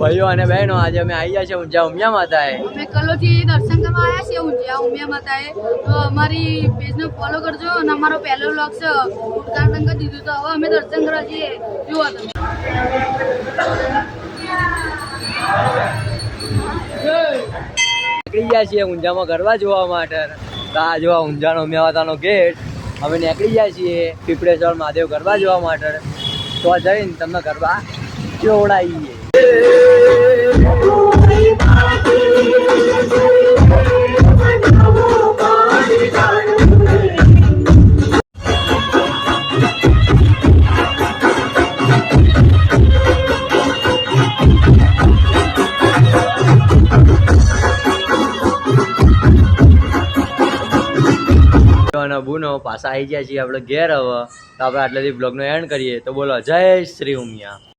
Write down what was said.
ભાઈઓ અને બહેનો આજે અમે આવી ગયા છે ઊંઝા ઉમિયા માતાએ. અમે કલોથી દર્શન કરવા આવ્યા છીએ ઊંઝા ઉમિયા માતાએ. તો અમારી પેજને ફોલો કરજો અને અમારો પહેલો વ્લોગ છે ઉદઘાટન કરી દીધું. તો હવે અમે દર્શન કરવા જઈએ. જુઓ તમે નીકળી ગયા છીએ ઊંઝામાં ગરબા જોવા માટે. આ જોવા ઊંઝાનો ઉમિયા માતાનો ગેટ. અમે નીકળી ગયા છીએ પીપળેશ્વર મહાદેવ ગરબા જોવા માટે. તો જઈને તમને ગરબા જોડાઈએ. બુનો પાછા આવી ગયા છીએ આપણે ઘેર. હવે તો આપણે આટલેથી બ્લોગનો એન્ડ કરીએ. તો બોલો જય શ્રી ઉમિયા.